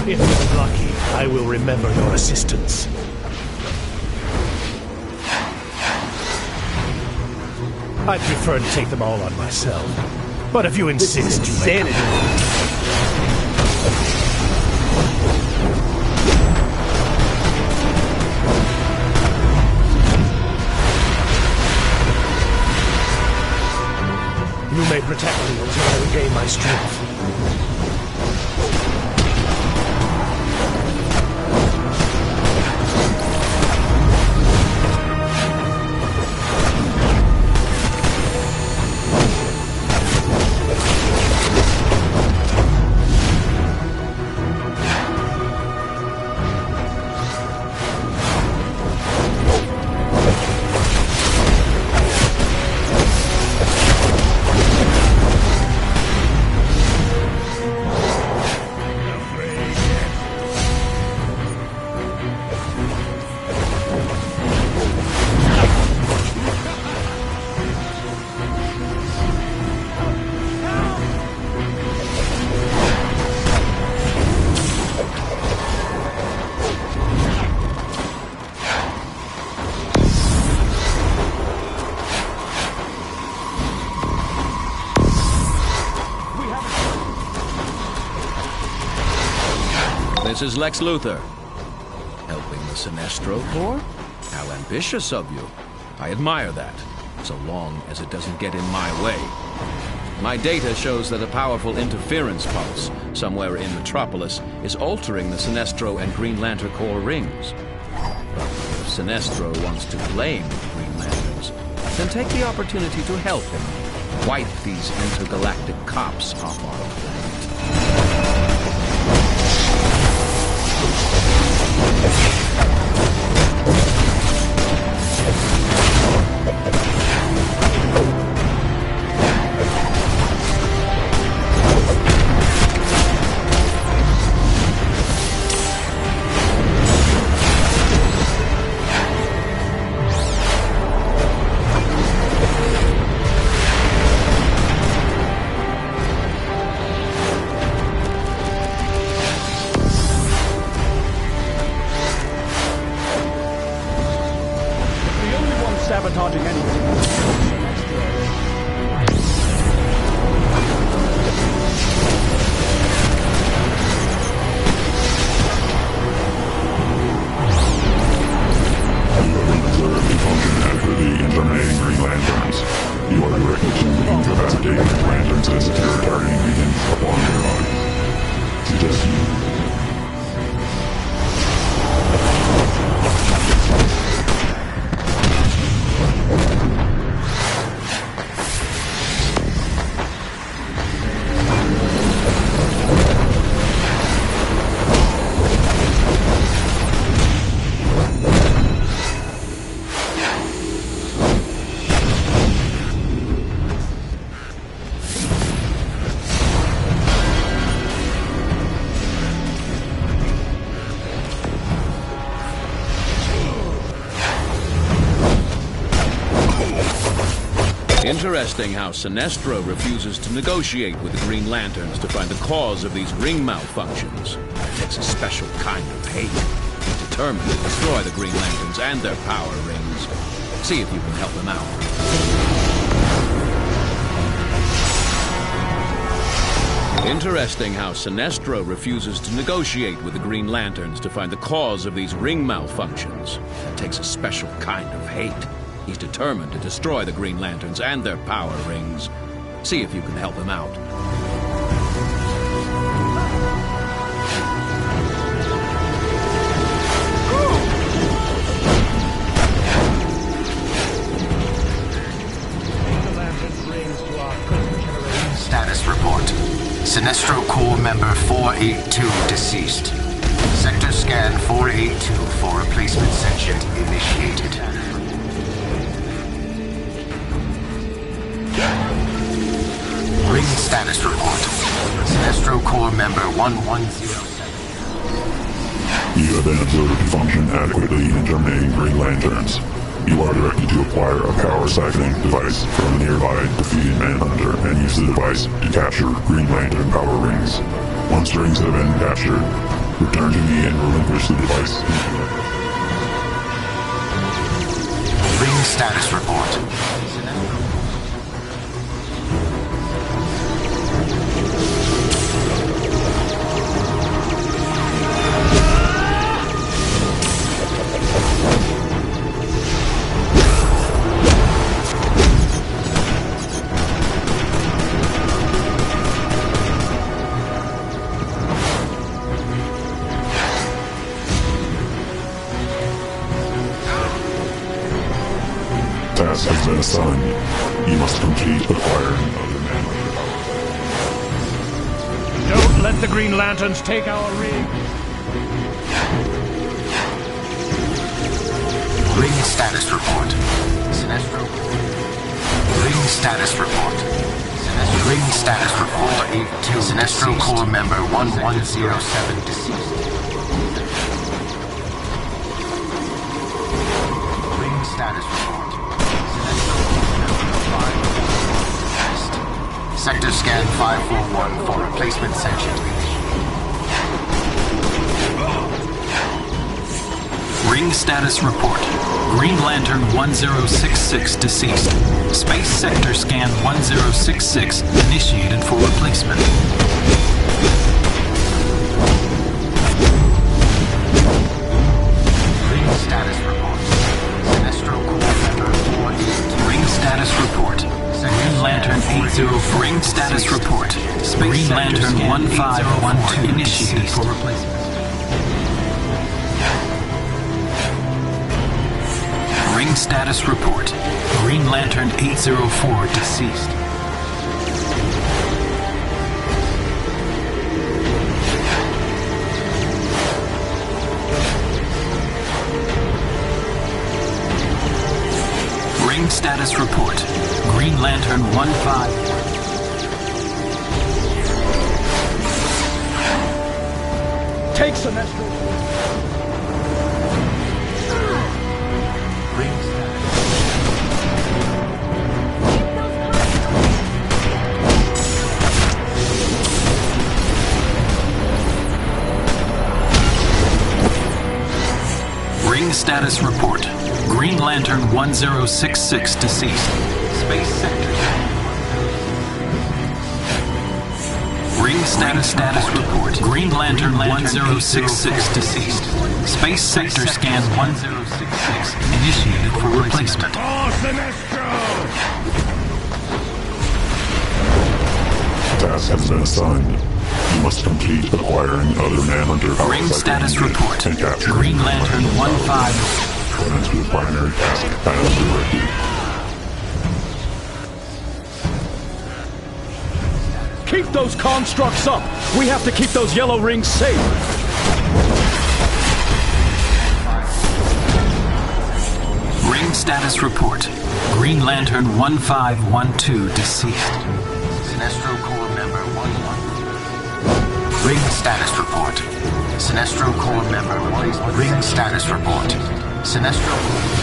If you're lucky, I will remember your assistance. I prefer to take them all on myself. But if you insist, insanity. You may protect me until I regain my strength. This is Lex Luthor. Helping the Sinestro Corps? How ambitious of you. I admire that, so long as it doesn't get in my way. My data shows that a powerful interference pulse somewhere in Metropolis is altering the Sinestro and Green Lantern Corps rings. But if Sinestro wants to blame the Green Lanterns, then take the opportunity to help him wipe these intergalactic cops off our planet. Sabotaging anything. Accurately intimidating Green Lanterns. You are directed to incapacitate Green Lanterns as a terror targeting begins upon their bodies. Suggest you. Interesting how Sinestro refuses to negotiate with the Green Lanterns to find the cause of these ring malfunctions. It takes a special kind of hate. He's determined to destroy the Green Lanterns and their power rings. See if you can help him out. Interesting how Sinestro refuses to negotiate with the Green Lanterns to find the cause of these ring malfunctions. It takes a special kind of hate. He's determined to destroy the Green Lanterns and their power rings. See if you can help him out. Status report. Sinestro Corps member 482 deceased. Sector scan 482 for replacement sentient initiated. Ring status report. Sinestro Corps member 1107. You have been observed to function adequately in terminating Green Lanterns. You are directed to acquire a power siphoning device from a nearby defeated Manhunter and use the device to capture Green Lantern power rings. Once rings have been captured, return to me and relinquish the device. Ring status report. Task has been assigned. You must complete acquiring other Manhunter power. Don't let the Green Lanterns take our ring. Ring status report. Sinestro. Ring status report. Ring status report. Sinestro Corps member 1107 deceased. Ring status report. Sector scan 541 for replacement sentient. Ring status report. Green Lantern 1066 deceased. Space sector scan 1066 initiated for replacement. 80. Ring status report. Green Lantern 1512 initiated for replacement. Ring status report. Green Lantern 804 deceased. Ring status report. Green Lantern 15. Take Sinestro. Ring status report. Green Lantern 1066 deceased. Space sector. Ring status report. Green Lantern 1066 deceased. Space sector scan 1066 initiated for replacement. Task has been assigned. You must complete acquiring other Manhunter power. Ring status report. And capture Green Lantern 15. Run into the primary task as directed. Keep those constructs up! We have to keep those yellow rings safe! Ring status report. Green Lantern 1512 deceased. Sinestro Corps member 11. Ring status report. Sinestro Corps member 1. Ring status report. Sinestro Corps.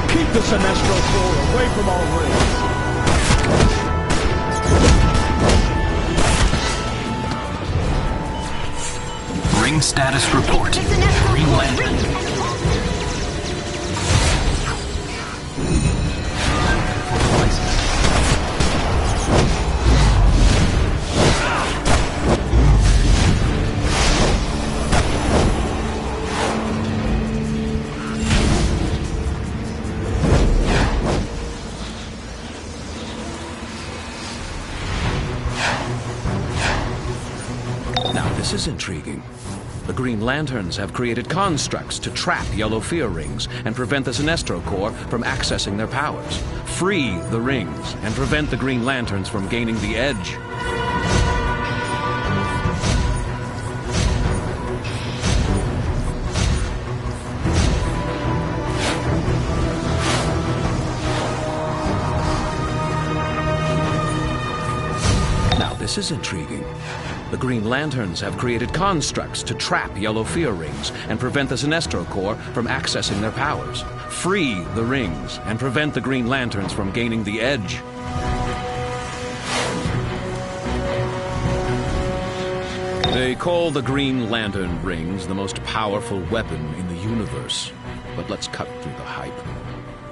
Keep the Sinestro Corps away from our rings! Ring status report. Green Lantern. Now this is intriguing. The Green Lanterns have created constructs to trap yellow fear rings and prevent the Sinestro Corps from accessing their powers. Free the rings and prevent the Green Lanterns from gaining the edge. Now this is intriguing. The Green Lanterns have created constructs to trap yellow fear rings and prevent the Sinestro Corps from accessing their powers. Free the rings and prevent the Green Lanterns from gaining the edge. They call the Green Lantern rings the most powerful weapon in the universe. But let's cut through the hype.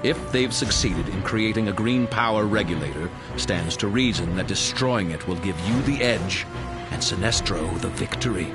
If they've succeeded in creating a green power regulator, stands to reason that destroying it will give you the edge and Sinestro the victory.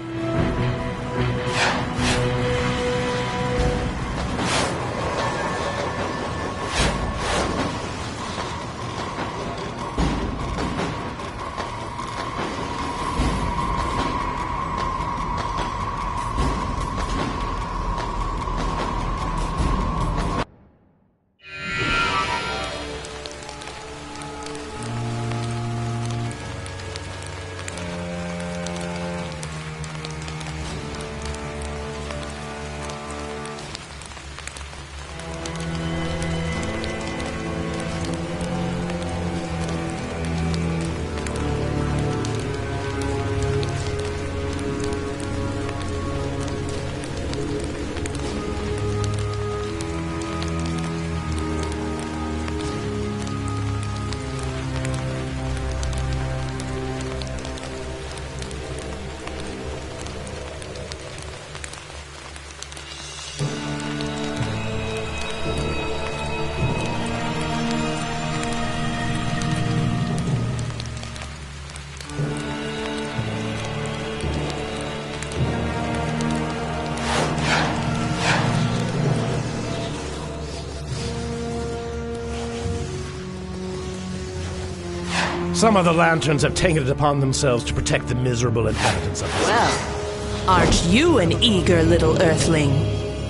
Some of the lanterns have taken it upon themselves to protect the miserable inhabitants of this. Well, aren't you an eager little earthling?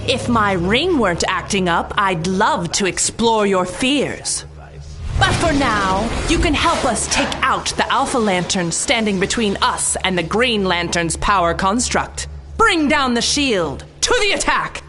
If my ring weren't acting up, I'd love to explore your fears. But for now, you can help us take out the Alpha Lantern standing between us and the Green Lantern's power construct. Bring down the shield. To the attack!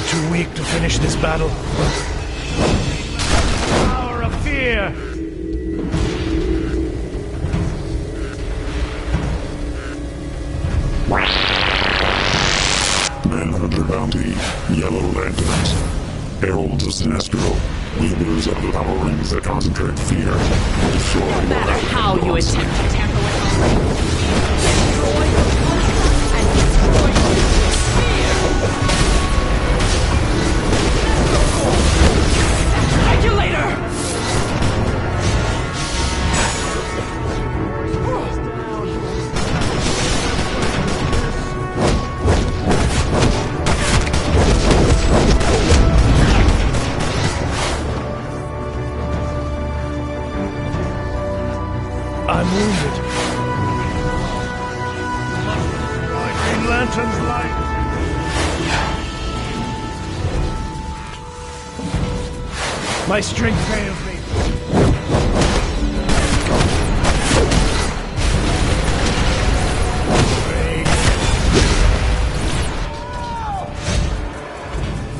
Too weak to finish this battle. Power of fear! Manhunter bounty, Yellow Lanterns. Heralds of Sinestro, wielders of the power rings that concentrate fear. Destroy No matter how you attempt to tamper with our rings, destroy your construct and destroy your fear! Regulator! I'm wounded. Green Lantern's light. My strength fails me.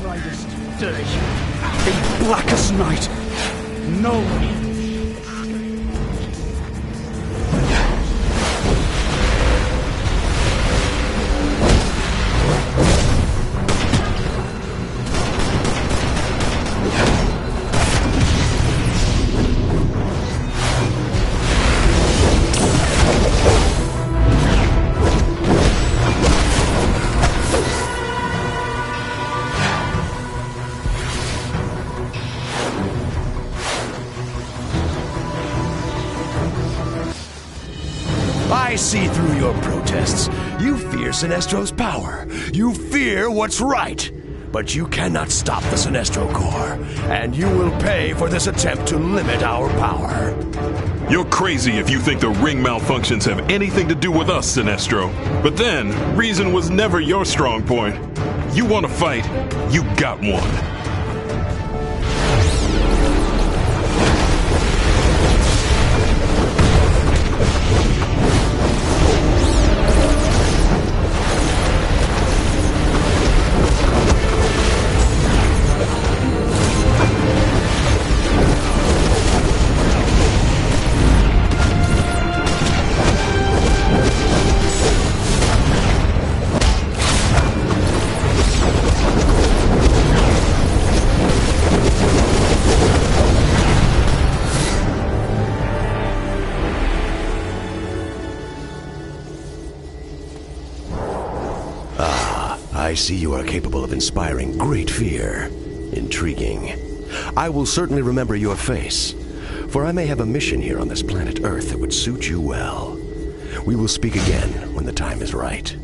Brightest day. A blackest night. No. I see through your protests. You fear Sinestro's power. You fear what's right. But you cannot stop the Sinestro Corps, and you will pay for this attempt to limit our power. You're crazy if you think the ring malfunctions have anything to do with us, Sinestro. But then, reason was never your strong point. You want to fight, you got one. I see you are capable of inspiring great fear. Intriguing. I will certainly remember your face, for I may have a mission here on this planet Earth that would suit you well. We will speak again when the time is right.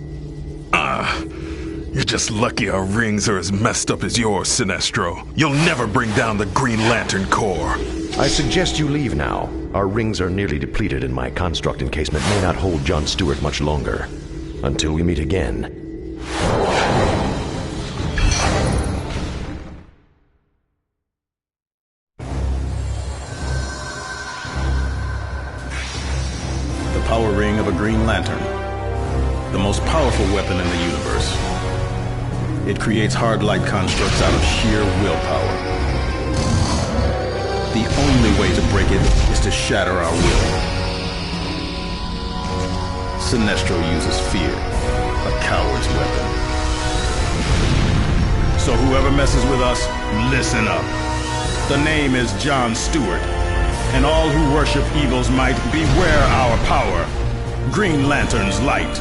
You're just lucky our rings are as messed up as yours, Sinestro. You'll never bring down the Green Lantern Corps. I suggest you leave now. Our rings are nearly depleted and my construct encasement may not hold John Stewart much longer. Until we meet again. Power ring of a Green Lantern, the most powerful weapon in the universe. It creates hard light constructs out of sheer willpower. The only way to break it is to shatter our will. Sinestro uses fear, a coward's weapon. So whoever messes with us, listen up. The name is John Stewart, and all who worship evil's might beware our power. Green Lantern's light.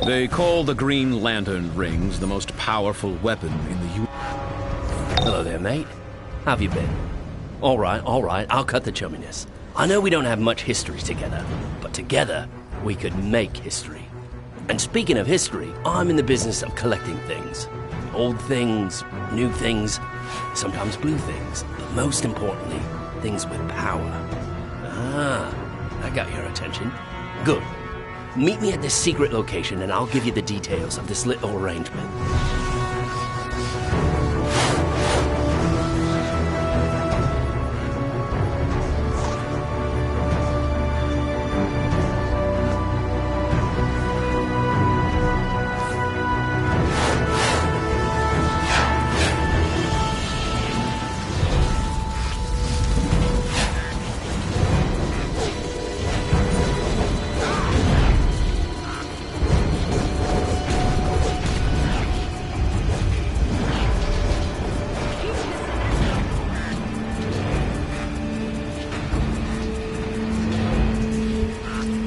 They call the Green Lantern rings the most powerful weapon in the Hello there, mate. How've you been? All right, I'll cut the chumminess. I know we don't have much history together, but together we could make history. And speaking of history, I'm in the business of collecting things. Old things, new things, sometimes blue things, but most importantly, things with power. Ah, that got your attention. Good. Meet me at this secret location and I'll give you the details of this little arrangement.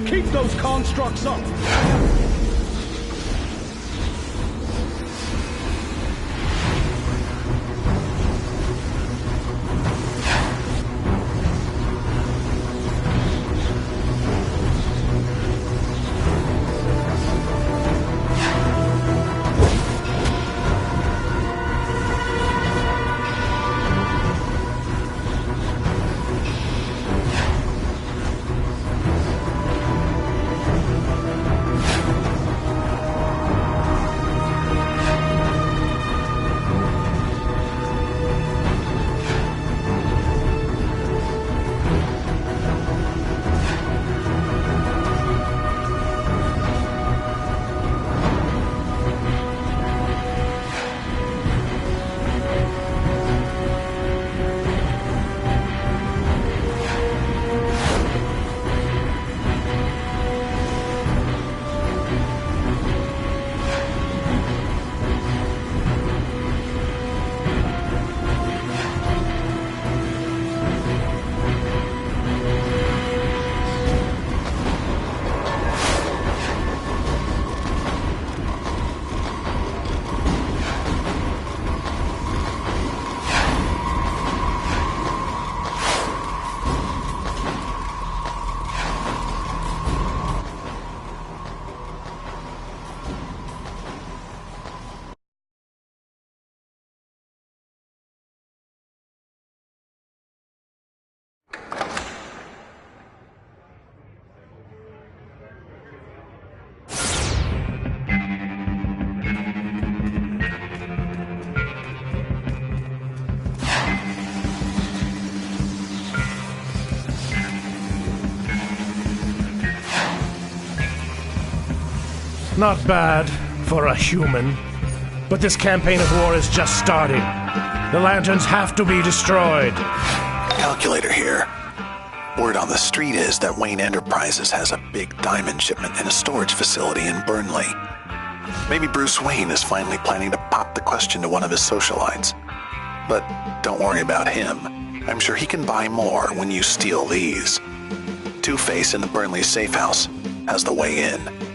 Keep those constructs up! Not bad for a human. But this campaign of war is just starting. The lanterns have to be destroyed. Calculator here. Word on the street is that Wayne Enterprises has a big diamond shipment in a storage facility in Burnley. Maybe Bruce Wayne is finally planning to pop the question to one of his socialites. But don't worry about him. I'm sure he can buy more when you steal these. Two-Face in the Burnley safe house has the way in.